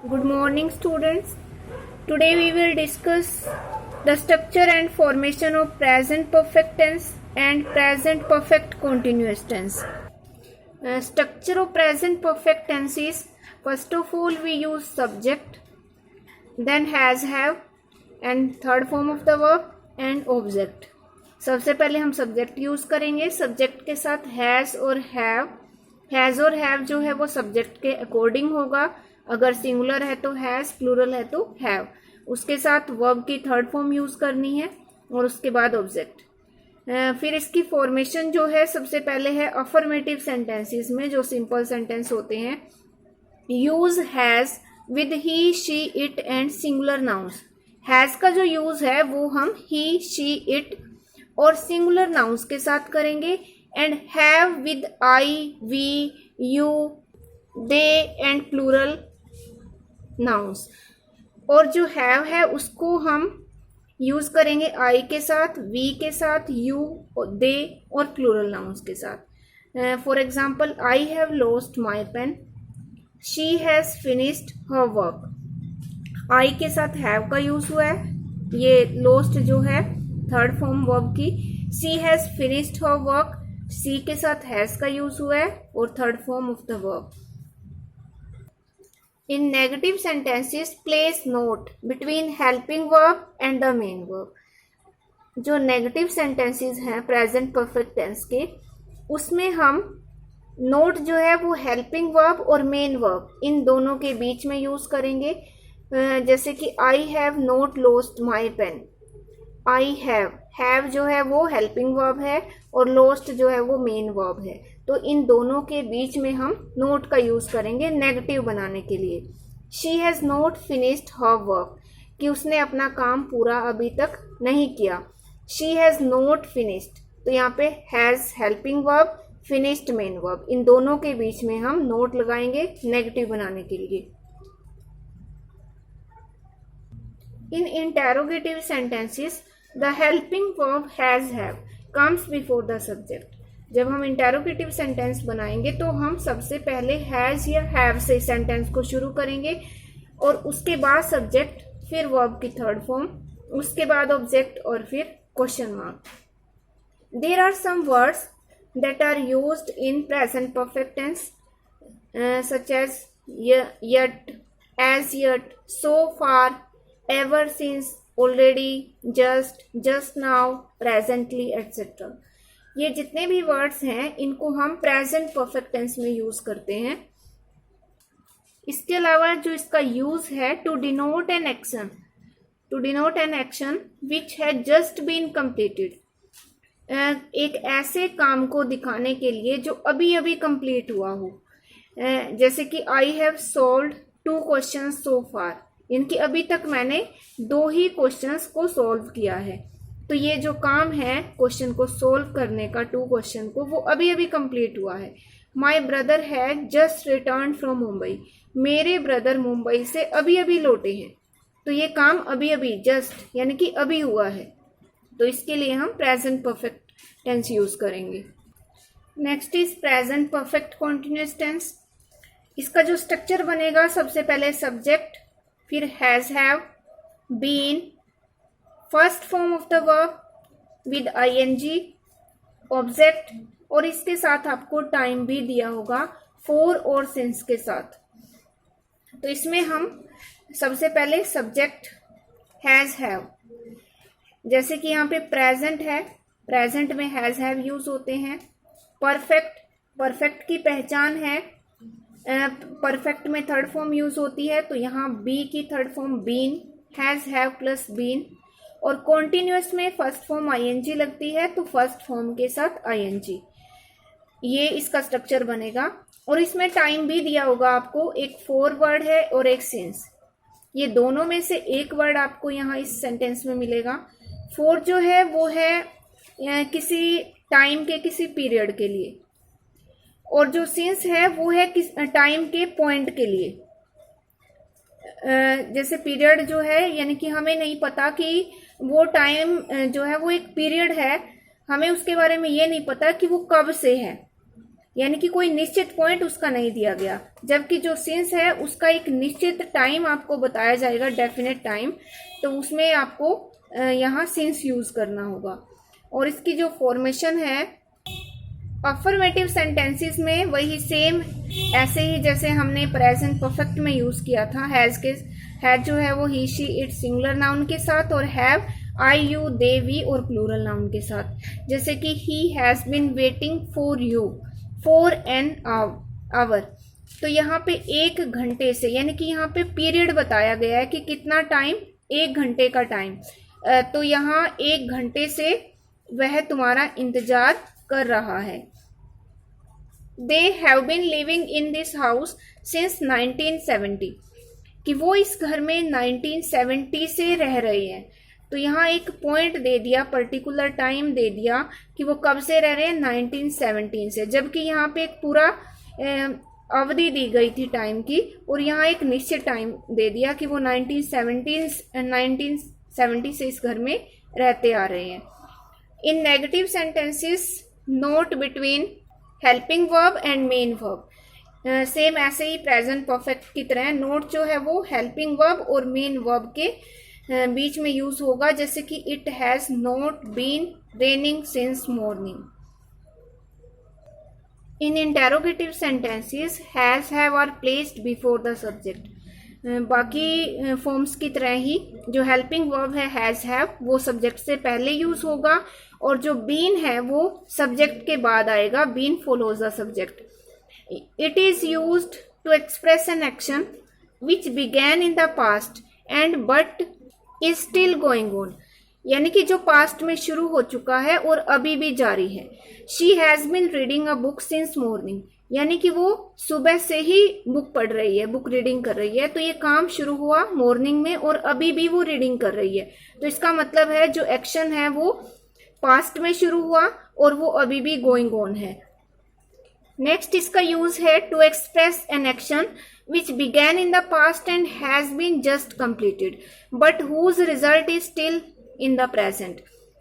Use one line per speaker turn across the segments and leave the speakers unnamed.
Good morning, students. Today we will discuss the structure and formation of present perfect tense and present perfect continuous tense. Structure of present perfect tense is, first of all we use subject, then has, have, and third form of the verb and object. सबसे पहले हम subject use करेंगे. Subject के साथ has और have. Has और have जो है वो सब्जेक्ट के अकॉर्डिंग होगा. अगर सिंगुलर है तो हैज, प्लूरल है तो हैव. उसके साथ वर्ब की थर्ड फॉर्म यूज करनी है और उसके बाद ऑब्जेक्ट. फिर इसकी फॉर्मेशन जो है सबसे पहले है अफर्मेटिव सेंटेंसेस में जो सिंपल सेंटेंस होते हैं. Use has with he, she, it and singular nouns. Has का जो यूज है वो हम ही, शी, इट और सिंगुलर नाउन्स के साथ करेंगे. And have with I, we, you, they and plural nouns. और जो हैव है उसको हम यूज करेंगे आई के साथ, वी के साथ, यू, दे और प्लूरल नाउन्स के साथ. For example, I have lost my pen, she has finished her work. I के साथ हैव का यूज हुआ है, ये लॉस्ट जो है थर्ड फॉर्म वर्ब की. She has finished her work, she के साथ हैज का यूज हुआ है और third form of the verb. In negative sentences place not between helping verb and the main verb. जो नेगेटिव सेंटेंसेस हैं प्रेजेंट परफेक्ट टेंस के, उसमें हम नोट जो है वो हेल्पिंग वर्ब और मेन वर्ब इन दोनों के बीच में यूज करेंगे. जैसे कि I have not lost my pen. I have जो है वो हेल्पिंग वर्ब है और लॉस्ट जो है वो मेन वर्ब है. तो इन दोनों के बीच में हम नोट का यूज करेंगे नेगेटिव बनाने के लिए. She has not finished her work, कि उसने अपना काम पूरा अभी तक नहीं किया. शी हैज नॉट फिनिश्ड, तो यहाँ पे has helping verb, finished main verb, इन दोनों के बीच में हम नोट लगाएंगे नेगेटिव बनाने के लिए. In interrogative sentences, the helping verb has, have comes before the subject. जब हम interrogative sentence बनाएंगे तो हम सबसे पहले has या have से sentence को शुरू करेंगे और उसके बाद subject, फिर verb की third form, उसके बाद object और फिर question mark. There are some words that are used in present perfect tense, such as yet, as yet, so far, ever since, already, just now, presently, etc. ये जितने भी words हैं इनको हम प्रेजेंट परफेक्ट टेंस में use करते हैं. इसके अलावा जो इसका यूज है to denote an action, which has just been completed. एक ऐसे काम को दिखाने के लिए जो अभी अभी कंप्लीट हुआ हो. जैसे कि I have solved 2 questions so far, इनकी अभी तक मैंने 2 ही क्वेश्चंस को सॉल्व किया है. तो ये जो काम है क्वेश्चन को सॉल्व करने का, 2 क्वेश्चन को, वो अभी अभी कंप्लीट हुआ है. My brother had just return from Mumbai, मेरे ब्रदर मुंबई से अभी अभी लौटे हैं. तो ये काम अभी अभी, जस्ट यानी कि अभी हुआ है. तो इसके लिए हम प्रेजेंट परफेक्ट टेंस यूज करेंगे. Next is present perfect continuous tense. इसका जो स्ट्रक्चर बनेगा, सबसे पहले सब्जेक्ट, फिर has, have, been, first form of the verb with I N G, object और इसके साथ आपको टाइम भी दिया होगा फॉर और सिंस के साथ. तो इसमें हम सबसे पहले सब्जेक्ट हैज, हैव. जैसे कि यहाँ पे प्रेजेंट है, प्रेजेंट में हैज, हैव यूज होते हैं. परफेक्ट की पहचान है, परफेक्ट में थर्ड फॉर्म यूज होती है, तो यहाँ बी की third form been, has, have plus been. और कॉन्टिन्यूअस में फर्स्ट फॉर्म आईएनजी लगती है, तो फर्स्ट फॉर्म के साथ आईएनजी. ये इसका स्ट्रक्चर बनेगा. और इसमें टाइम भी दिया होगा आपको, एक फॉर वर्ड है और एक सिंस. ये दोनों में से एक वर्ड आपको यहाँ इस सेंटेंस में मिलेगा. फॉर जो है वो है किसी टाइम के, किसी पीरियड के लिए, और जो सिंस है वो है किस टाइम के पॉइंट के लिए. जैसे पीरियड जो है, यानी कि हमें नहीं पता कि वो टाइम जो है वो एक पीरियड है, हमें उसके बारे में ये नहीं पता कि वो कब से है. यानी कि कोई निश्चित पॉइंट उसका नहीं दिया गया, जबकि जो सिंस है उसका एक निश्चित टाइम आपको बताया जाएगा, डेफिनेट टाइम, तो उसमें आपको यहाँ सिंस यूज करना होगा। और इसकी जो फॉर्मेशन है अफर्मेटिव सेंटेंसेस में वही सेम ऐसे ही जैसे हमने प्रेजेंट परफेक्ट में यूज किया था। हैज जो है वो he she it singular noun के साथ, और have I you they we और प्लूरल नाउन के साथ। जैसे कि he has been waiting for you for an hour, तो यहाँ पे 1 घंटे से, यानी कि यहाँ पे पीरियड बताया गया है कि कितना टाइम, 1 घंटे का टाइम, तो यहाँ 1 घंटे से वह तुम्हारा इंतजार कर रहा है। They have been living in this house since 1970, कि वो इस घर में 1970 से रह रहे हैं। तो यहाँ एक पॉइंट दे दिया, पर्टिकुलर टाइम दे दिया कि वो कब से रह रहे हैं, 1917 से, जबकि यहाँ पे एक पूरा अवधि दी गई थी टाइम की, और यहाँ एक निश्चित टाइम दे दिया कि वो 1970 से इस घर में रहते आ रहे हैं। In negative sentences not between helping verb and main verb, same ऐसे ही प्रेजेंट परफेक्ट की तरह नोट जो है वो हेल्पिंग वर्ब और मेन वर्ब के बीच में यूज होगा। जैसे कि it has not been raining since morning. In interrogative sentences has have are placed before the subject, बाकी फॉर्म्स की तरह ही जो हेल्पिंग वर्ब है हैज हैव वो सब्जेक्ट से पहले यूज होगा, और जो बीन है वो सब्जेक्ट के बाद आएगा, been follows the subject. It is used to express an action which began in the past and but is still going on, यानी कि जो पास्ट में शुरू हो चुका है और अभी भी जारी है। She has been reading a book since morning, यानी कि वो सुबह से ही बुक पढ़ रही है, बुक रीडिंग कर रही है। तो ये काम शुरू हुआ मॉर्निंग में और अभी भी वो रीडिंग कर रही है, तो इसका मतलब है जो एक्शन है वो पास्ट में शुरू हुआ और वो अभी भी गोइंग ऑन है। नेक्स्ट इसका यूज है to express an action which began in the past and has been just completed but whose result is still in the present,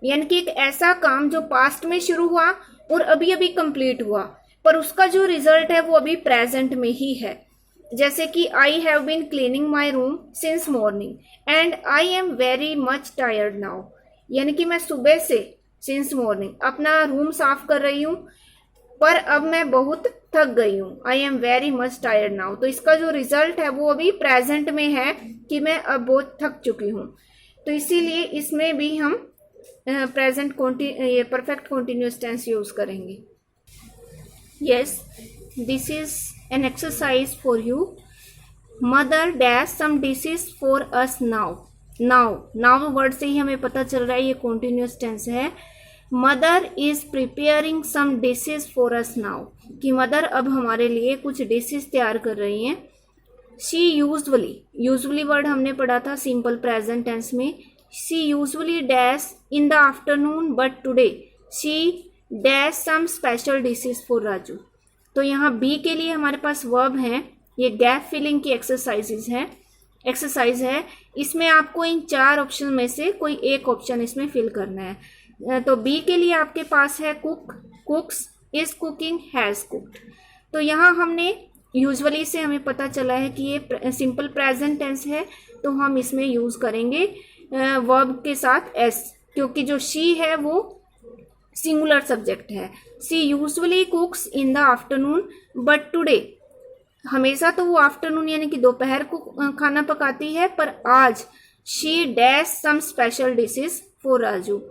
यानी कि एक ऐसा काम जो पास्ट में शुरू हुआ और अभी अभी कंप्लीट हुआ, पर उसका जो रिजल्ट है वो अभी प्रेजेंट में ही है। जैसे कि I have been cleaning my room since morning and I am very much tired now, यानी कि मैं सुबह से सिंस मॉर्निंग अपना रूम साफ कर रही हूँ, पर अब मैं बहुत थक गई हूँ। आई am very much tired now, तो इसका जो रिजल्ट है वो अभी प्रेजेंट में है कि मैं अब बहुत थक चुकी हूँ। तो इसीलिए इसमें भी हम प्रेजेंट ये परफेक्ट कॉन्टिन्यूअस टेंस यूज करेंगे। Yes, this is an exercise for you. Mother dash some dishes for us now. Now word से ही हमें पता चल रहा है ये कॉन्टिन्यूअस टेंस है। Mother is preparing some dishes for us now, कि मदर अब हमारे लिए कुछ डिशेज तैयार कर रही हैं। शी यूजुअली वर्ड हमने पढ़ा था सिंपल प्रेजेंट टेंस में। She usually dash in the afternoon but today she dash some special dishes for Raju. तो यहाँ बी के लिए हमारे पास वर्ब है, ये गैप फिलिंग की एक्सरसाइज है। इसमें आपको इन 4 ऑप्शन में से कोई एक ऑप्शन इसमें फिल करना है। तो बी के लिए आपके पास है cook, कुक्स, is cooking, has cooked. तो यहाँ हमने यूजुअली से हमें पता चला है कि ये सिंपल प्रेजेंट टेंस है, तो हम इसमें यूज करेंगे वर्ब के साथ एस, क्योंकि जो शी है वो सिंगुलर सब्जेक्ट है। She usually कुक्स in the afternoon but today, हमेशा तो वो आफ्टरनून यानी कि दोपहर को खाना पकाती है, पर आज she dash some special dishes for Raju.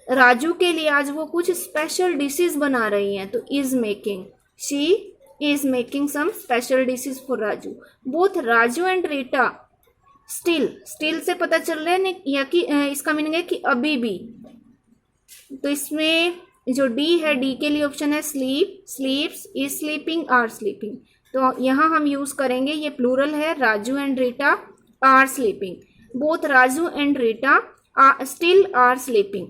Raju के लिए आज वो कुछ स्पेशल डिशेज बना रही हैं, तो is making, she is making some special dishes for Raju. Both Raju and Rita still से पता चल रहा है या कि इसका मीनिंग है कि अभी भी। तो इसमें जो डी है, डी के लिए ऑप्शन है sleep, sleeps, is sleeping, are sleeping. तो यहाँ हम यूज करेंगे, ये प्लूरल है, Raju and Rita are sleeping. Both Raju and Rita still are sleeping.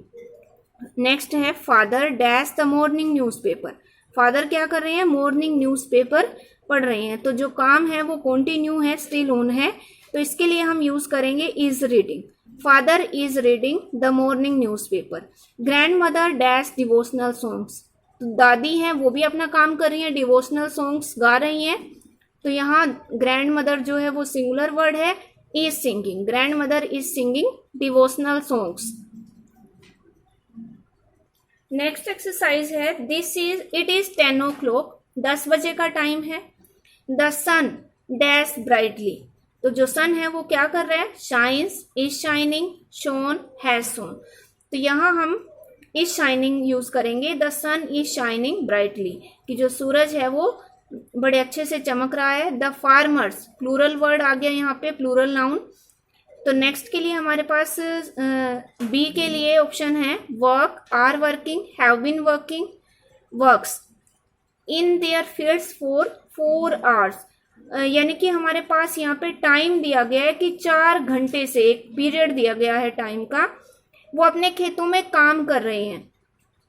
Next है father dash the morning newspaper. Father क्या कर रहे हैं, मॉर्निंग न्यूज़पेपर पढ़ रहे हैं। तो जो काम है वो कंटिन्यू है, स्टिल ऑन है, तो इसके लिए हम यूज करेंगे is reading. Father is reading the morning newspaper. Grand mother dash devotional songs. तो दादी हैं वो भी अपना काम कर रही हैं, डिवोशनल सॉन्ग्स गा रही हैं। तो यहाँ ग्रैंड मदर जो है वो सिंगुलर वर्ड है, is singing, grand mother is singing devotional songs. Next exercise है इट इज 10 o'clock, 10 बजे का टाइम है। द सन डैश ब्राइटली, तो जो सन है वो क्या कर रहा है, shines, is shining, shone, has shone. तो यहाँ हम इज शाइनिंग यूज करेंगे, the sun is shining brightly, कि जो सूरज है वो बड़े अच्छे से चमक रहा है। द फार्मर्स, प्लूरल वर्ड आ गया यहाँ पे, प्लूरल नाउन। तो नेक्स्ट के लिए हमारे पास बी के लिए ऑप्शन है work, are working, have been working, works in their fields for 4 hours, यानी कि हमारे पास यहाँ पे टाइम दिया गया है कि 4 घंटे से, एक पीरियड दिया गया है टाइम का, वो अपने खेतों में काम कर रहे हैं।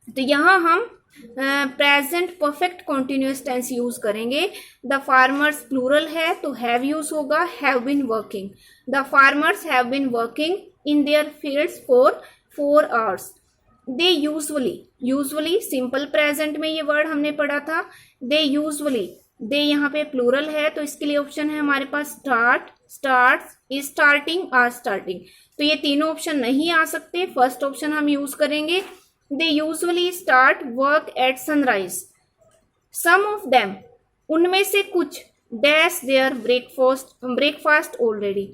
तो यहाँ हम present perfect continuous tense use करेंगे। द फार्मर्स प्लूरल है तो हैव यूज होगा, have been working. The farmers have been working in their fields for 4 hours। They usually simple present में ये वर्ड हमने पढ़ा था, दे यूजुअली, दे यहाँ पे प्लूरल है तो इसके लिए ऑप्शन है हमारे पास start, starts, is starting, are starting. तो ये तीनों ऑप्शन नहीं आ सकते, फर्स्ट ऑप्शन हम यूज करेंगे। They usually start work at sunrise. Some of them, उनमें से कुछ, dash their breakfast already.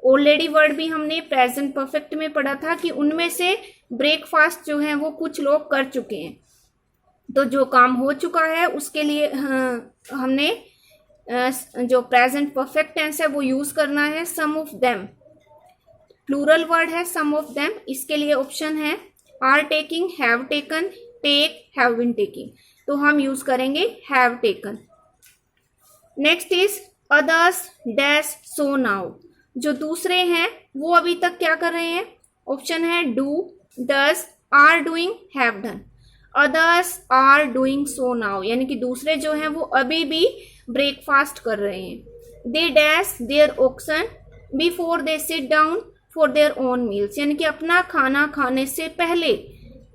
Already word भी हमने प्रेजेंट परफेक्ट में पढ़ा था कि उनमें से ब्रेकफास्ट जो है वो कुछ लोग कर चुके हैं। तो जो काम हो चुका है उसके लिए हमने जो प्रेजेंट परफेक्ट टेंस है वो यूज करना है। Some of them plural word है, सम ऑफ देम, इसके लिए ऑप्शन है are taking, have taken, take, have been taking. तो हम यूज करेंगे have taken. Next is others dash so now, जो दूसरे हैं वो अभी तक क्या कर रहे हैं, ऑप्शन है do, does, are doing, have done. Others are doing so now, यानी कि दूसरे जो हैं वो अभी भी ब्रेकफास्ट कर रहे हैं। They dash their oxen before they sit down for their own meals, यानी कि अपना खाना खाने से पहले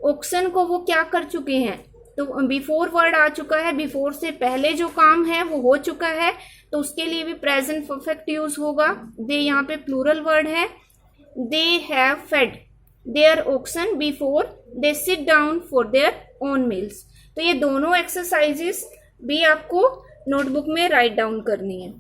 ऑक्सन को वो क्या कर चुके हैं। तो बिफोर वर्ड आ चुका है, बिफोर से पहले जो काम है वो हो चुका है, तो उसके लिए भी प्रेजेंट परफेक्ट यूज होगा। दे यहाँ पे प्लूरल वर्ड है, they have fed their oxen before they sit down for their own meals. तो ये दोनों एक्सरसाइजेस भी आपको नोटबुक में राइट डाउन करनी है।